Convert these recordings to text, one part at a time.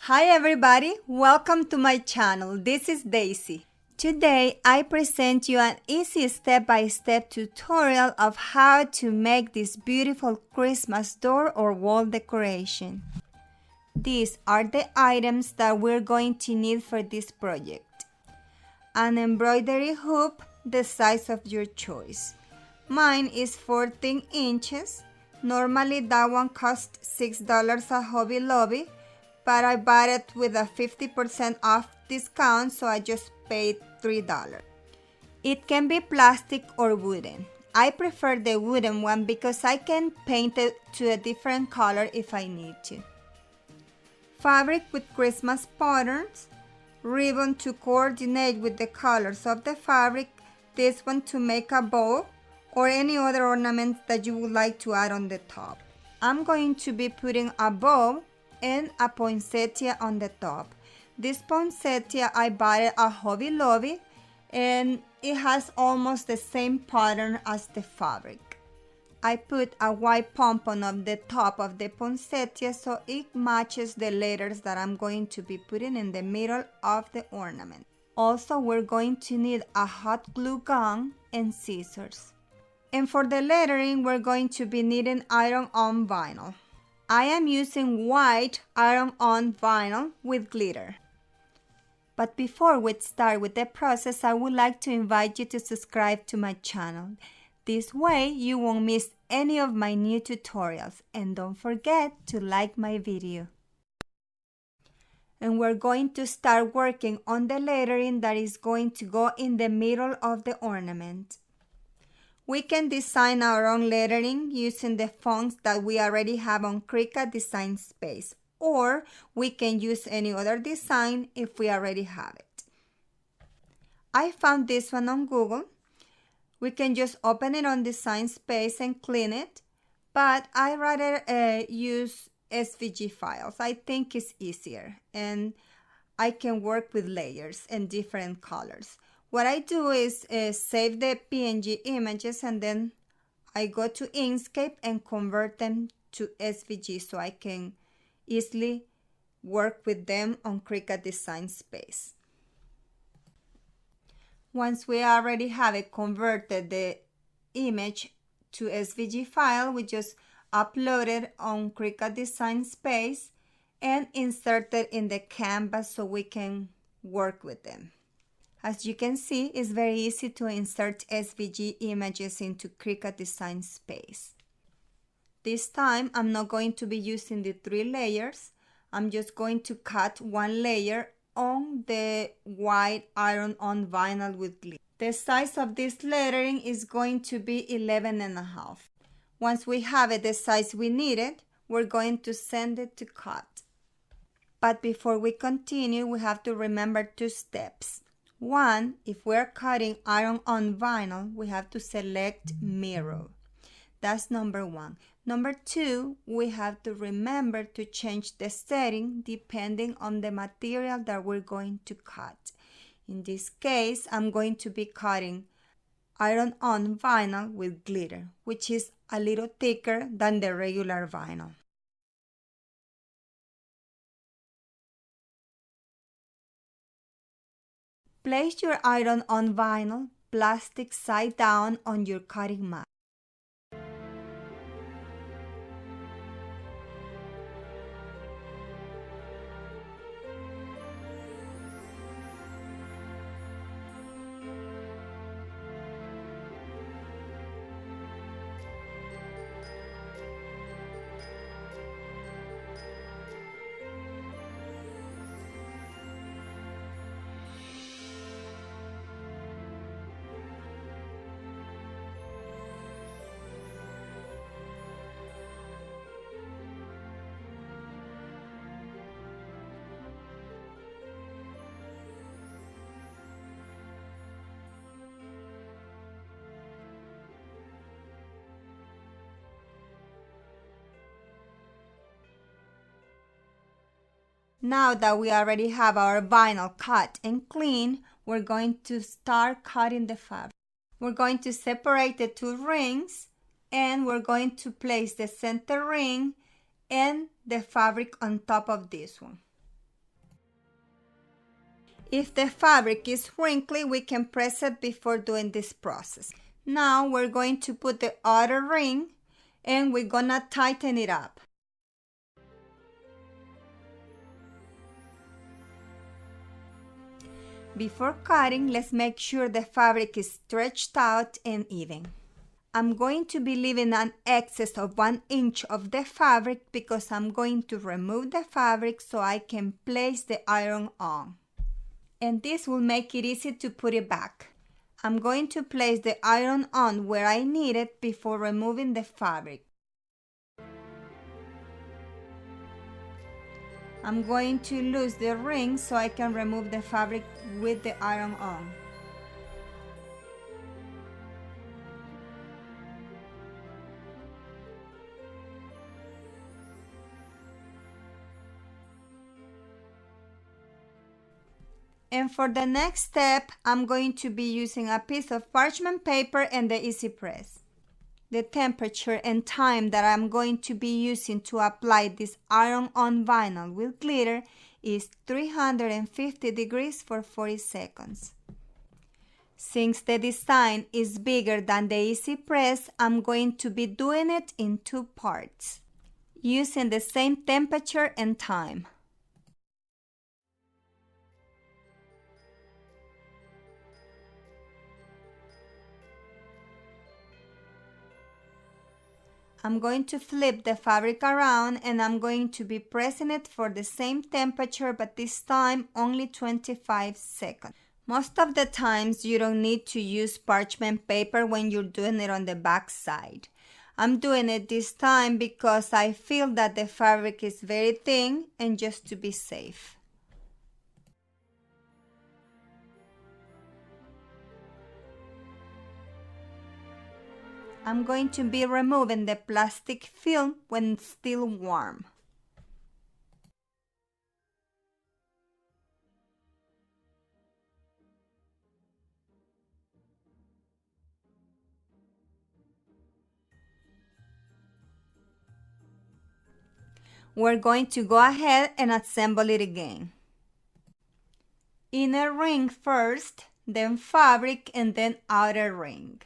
Hi everybody, welcome to my channel. This is Daisy. Today I present you an easy step-by-step tutorial of how to make this beautiful Christmas door or wall decoration. These are the items that we're going to need for this project. An embroidery hoop the size of your choice. Mine is 14 inches. Normally that one costs $6 at Hobby Lobby, but I bought it with a 50% off discount, so I just paid $3. It can be plastic or wooden. I prefer the wooden one because I can paint it to a different color if I need to. Fabric with Christmas patterns, ribbon to coordinate with the colors of the fabric, this one to make a bow, or any other ornaments that you would like to add on the top. I'm going to be putting a bow and a poinsettia on the top. This poinsettia I bought it at Hobby Lobby and it has almost the same pattern as the fabric. I put a white pompon on the top of the poinsettia so it matches the letters that I'm going to be putting in the middle of the ornament. Also, we're going to need a hot glue gun and scissors. And for the lettering, we're going to be needing iron-on vinyl. I am using white iron-on vinyl with glitter. But before we start with the process, I would like to invite you to subscribe to my channel. This way you won't miss any of my new tutorials, and don't forget to like my video. And we're going to start working on the lettering that is going to go in the middle of the ornament. We can design our own lettering using the fonts that we already have on Cricut Design Space, or we can use any other design if we already have it. I found this one on Google. We can just open it on Design Space and clean it, but I rather use SVG files. I think it's easier and I can work with layers and different colors. What I do is save the PNG images and then I go to Inkscape and convert them to SVG so I can easily work with them on Cricut Design Space. Once we already have it converted the image to SVG file, we just upload it on Cricut Design Space and insert it in the canvas so we can work with them. As you can see, it's very easy to insert SVG images into Cricut Design Space. This time, I'm not going to be using the 3 layers. I'm just going to cut 1 layer on the white iron-on vinyl with glitter. The size of this lettering is going to be 11.5. Once we have it the size we needed, we're going to send it to cut. But before we continue, we have to remember 2 steps. 1, if we're cutting iron-on vinyl, we have to select mirror. That's number 1. Number 2, we have to remember to change the setting depending on the material that we're going to cut. In this case, I'm going to be cutting iron-on vinyl with glitter, which is a little thicker than the regular vinyl. Place your iron-on vinyl plastic side down on your cutting mat. Now that we already have our vinyl cut and clean, we're going to start cutting the fabric. We're going to separate the 2 rings and we're going to place the center ring and the fabric on top of this one. If the fabric is wrinkly, we can press it before doing this process. Now we're going to put the outer ring and we're gonna tighten it up. Before cutting, let's make sure the fabric is stretched out and even. I'm going to be leaving an excess of 1 inch of the fabric because I'm going to remove the fabric so I can place the iron on. And this will make it easy to put it back. I'm going to place the iron on where I need it before removing the fabric. I'm going to lose the ring so I can remove the fabric with the iron on. And for the next step, I'm going to be using a piece of parchment paper and the easy press. The temperature and time that I'm going to be using to apply this iron-on vinyl with glitter is 350 degrees for 40 seconds. Since the design is bigger than the easy press, I'm going to be doing it in 2 parts, using the same temperature and time. I'm going to flip the fabric around and I'm going to be pressing it for the same temperature, but this time only 25 seconds. Most of the times you don't need to use parchment paper when you're doing it on the back side. I'm doing it this time because I feel that the fabric is very thin and just to be safe. I'm going to be removing the plastic film when still warm. We're going to go ahead and assemble it again. Inner ring first, then fabric, and then outer ring.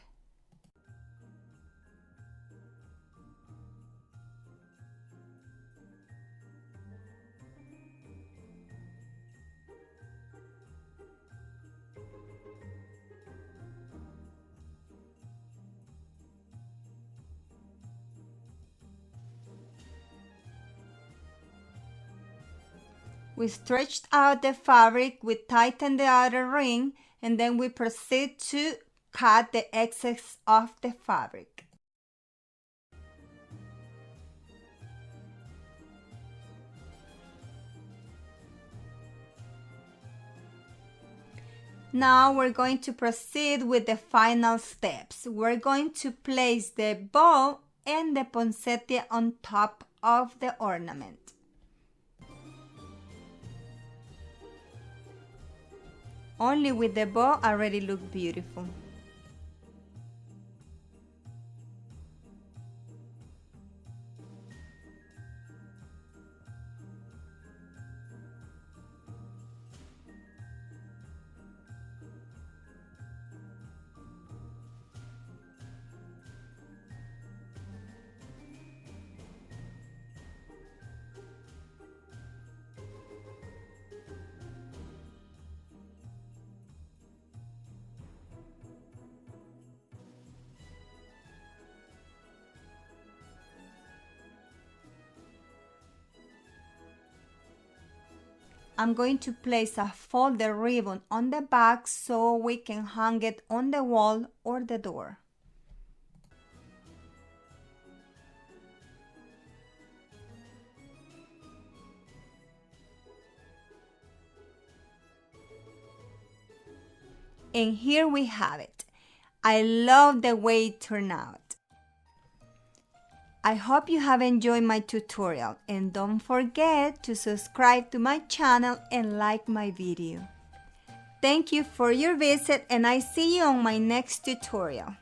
We stretched out the fabric, we tightened the outer ring, and then we proceed to cut the excess of the fabric. Now we're going to proceed with the final steps. We're going to place the bow and the poinsettia on top of the ornament. Only with the bow already look beautiful. I'm going to place a folded ribbon on the back so we can hang it on the wall or the door. And here we have it. I love the way it turned out. I hope you have enjoyed my tutorial, and don't forget to subscribe to my channel and like my video. Thank you for your visit, and I see you on my next tutorial.